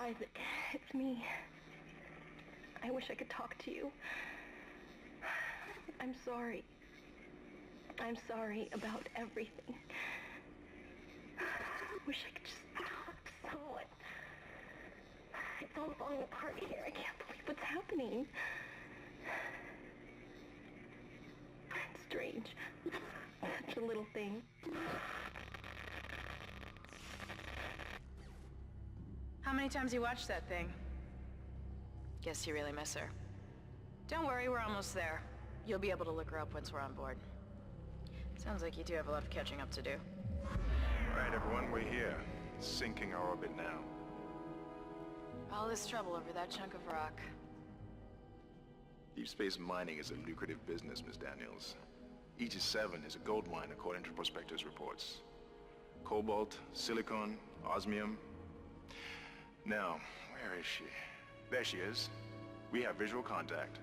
Isaac, it's me. I wish I could talk to you. I'm sorry. I'm sorry about everything. I wish I could just talk to someone. It's all falling apart here. I can't believe what's happening. It's strange. Such a little thing. How many times you watched that thing? Guess you really miss her. Don't worry, we're almost there. You'll be able to look her up once we're on board. Sounds like you do have a lot of catching up to do. All right, everyone, we're here. Sinking our orbit now. All this trouble over that chunk of rock. Deep space mining is a lucrative business, Miss Daniels. Aegis VII is a gold mine according to prospectors' reports. Cobalt, silicon, osmium. Now, where is she? There she is. We have visual contact.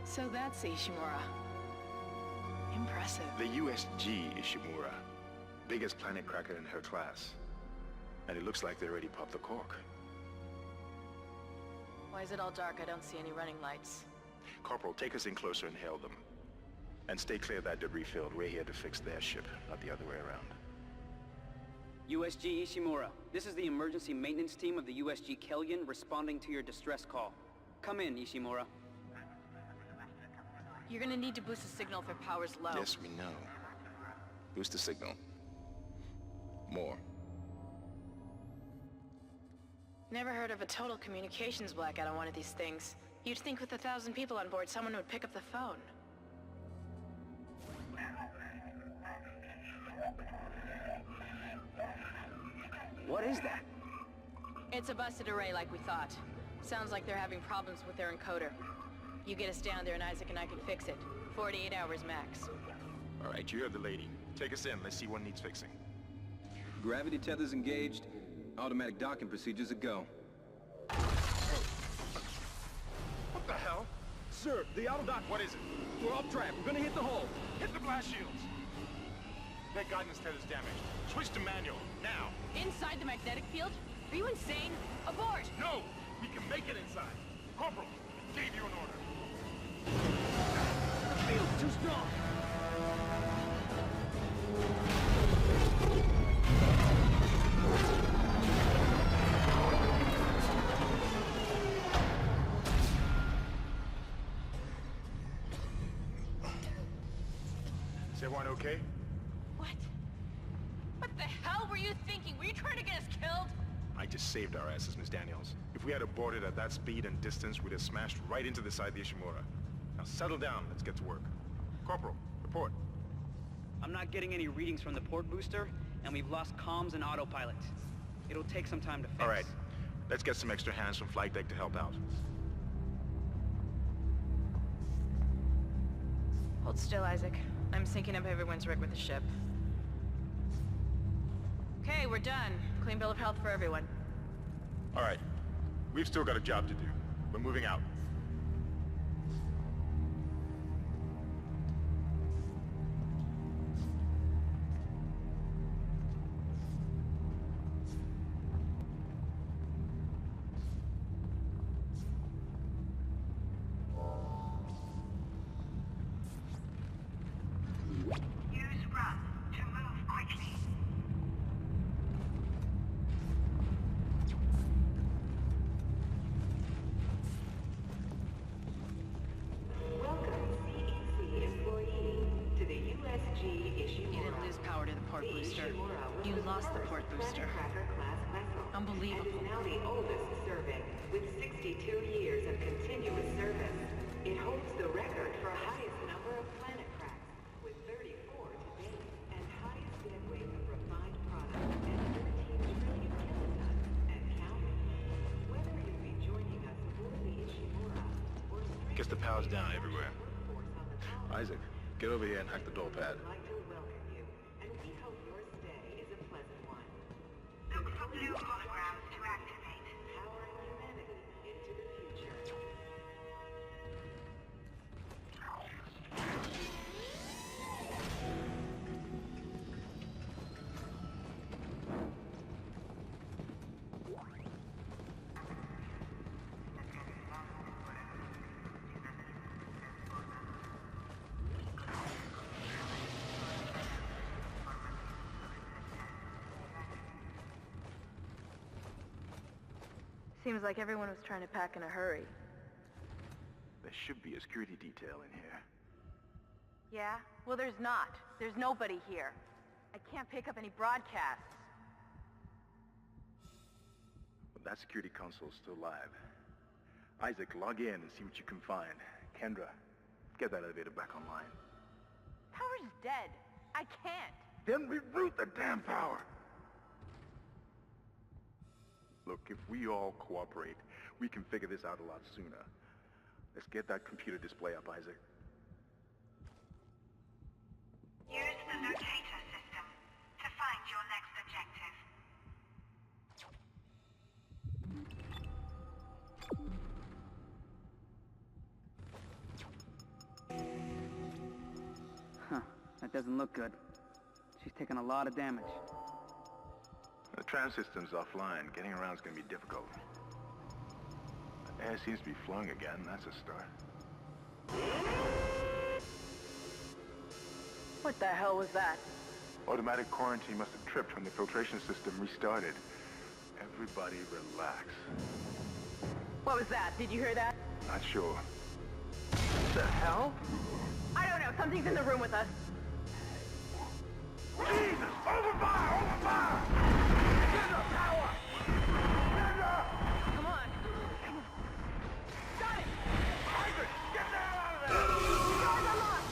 So that's Ishimura. Impressive. The USG Ishimura. Biggest planetcracker in her class. And it looks like they already popped the cork. Why is it all dark? I don't see any running lights. Corporal, take us in closer and hail them. And stay clear of that debris field. We're here to fix their ship, not the other way around. USG Ishimura, this is the emergency maintenance team of the USG Kellion responding to your distress call. Come in, Ishimura. You're gonna need to boost the signal if their power's low. Yes, we know. Boost the signal. More. Never heard of a total communications blackout on one of these things. You'd think with 1,000 people on board, someone would pick up the phone. What is that? It's a busted array like we thought. Sounds like they're having problems with their encoder. You get us down there and Isaac and I can fix it. 48 hours max. All right, you heard the lady. Take us in. Let's see what needs fixing. Gravity tethers engaged. Automatic docking procedures a go. What the hell? Sir, the auto dock... What is it? We're off track. We're gonna hit the hull. Hit the blast shields! Their guidance tether's damaged. Switch to manual, now! Inside the magnetic field? Are you insane? Abort! No! We can make it inside! Corporal, gave you an order. The field's too strong! Is everyone okay? What? What the hell were you thinking? Were you trying to get us killed? I just saved our asses, Miss Daniels. If we had aborted at that speed and distance, we'd have smashed right into the side of the Ishimura. Now settle down, let's get to work. Corporal, report. I'm not getting any readings from the port booster, and we've lost comms and autopilot. It'll take some time to fix. All right, let's get some extra hands from flight deck to help out. Hold still, Isaac. I'm syncing up everyone's rig with the ship. Okay, we're done. Clean bill of health for everyone. All right, we've still got a job to do. We're moving out. Use run to move quickly. Welcome, CEC employee, to the USG Ishimura. You didn't lose power to the port booster. You lost the port booster. Class vessel. Unbelievable. And is now the oldest serving, with 62 years of continuous service. It holds the record for highest number of planet cracks, with 34 to date, and highest dead weight of refined product at 13 trillion kilotons and counting. Whether you be joining us aboard the Ishimura or Guess the power's down everywhere. workforce on the colony, Isaac, get over here and hack the door pad. we'd like to welcome you, and we hope your stay is a pleasant one. Look for blue holograms to activate. Powering humanity into the future. Seems like everyone was trying to pack in a hurry. There should be a security detail in here. Yeah? Well, there's not. There's nobody here. I can't pick up any broadcasts. Well, that security console's still live. Isaac, log in and see what you can find. Kendra, get that elevator back online. Power's dead. I can't. Then reroute the damn power! Look, if we all cooperate, we can figure this out a lot sooner. Let's get that computer display up, Isaac. Use the locator system to find your next objective. Huh. That doesn't look good. She's taken a lot of damage. The tram system's offline. Getting around's gonna be difficult. The air seems to be flowing again. That's a start. What the hell was that? Automatic quarantine must have tripped when the filtration system restarted. Everybody relax. What was that? Did you hear that? Not sure. What the hell? I don't know. Something's in the room with us. Jesus! Overfire! Overfire! Kendra, power! Kendra! Come on. Got it! Isaac, get the hell out of there! Guys, I'm lost!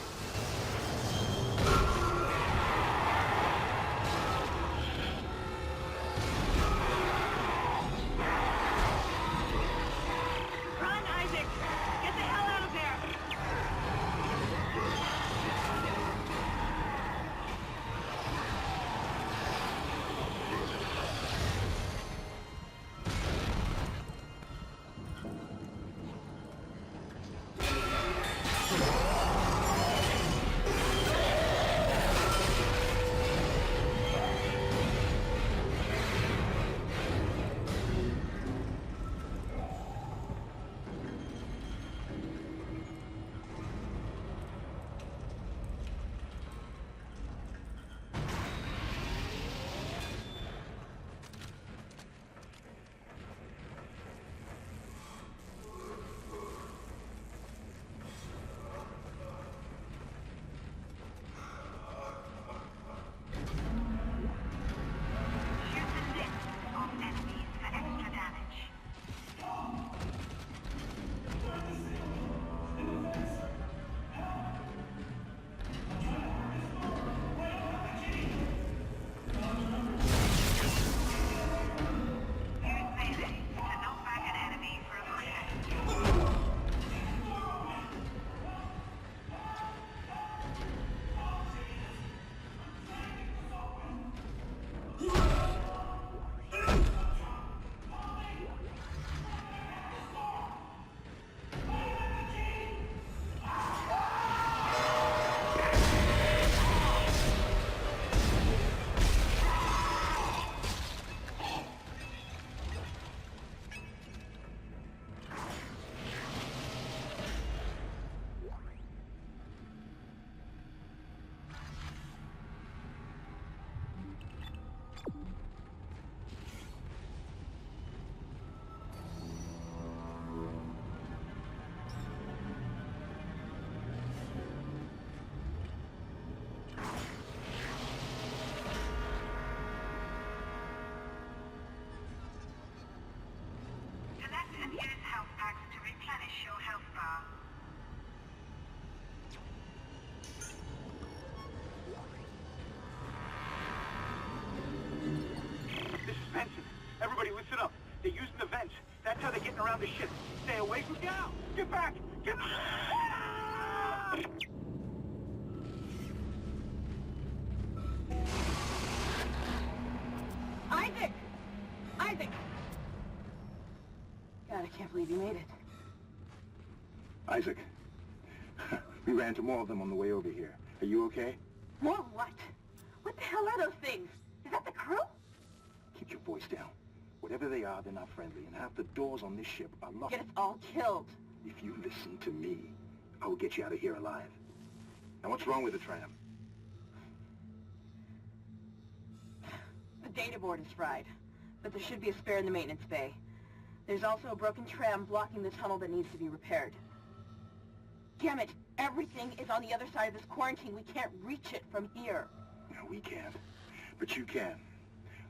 Run, Isaac! Get the hell out of there! Around the ship. Stay away from now! Get back! Get back! Isaac! Isaac! God, I can't believe you made it. Isaac, we ran into more of them on the way over here. Are you okay? More what? What the hell are those things? Is that the crew? Keep your voice down. Whatever they are, they're not friendly, and half the doors on this ship are locked. Get us all killed. If you listen to me, I will get you out of here alive. Now, what's wrong with the tram? The data board is fried, but there should be a spare in the maintenance bay. There's also a broken tram blocking the tunnel that needs to be repaired. Damn it! Everything is on the other side of this quarantine. We can't reach it from here. No, we can't. But you can.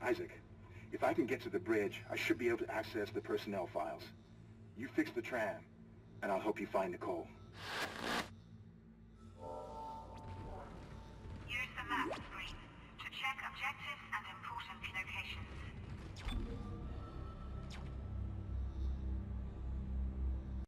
Isaac, if I can get to the bridge, I should be able to access the personnel files. You fix the tram, and I'll help you find Nicole. Use the map screen to check objectives and important locations.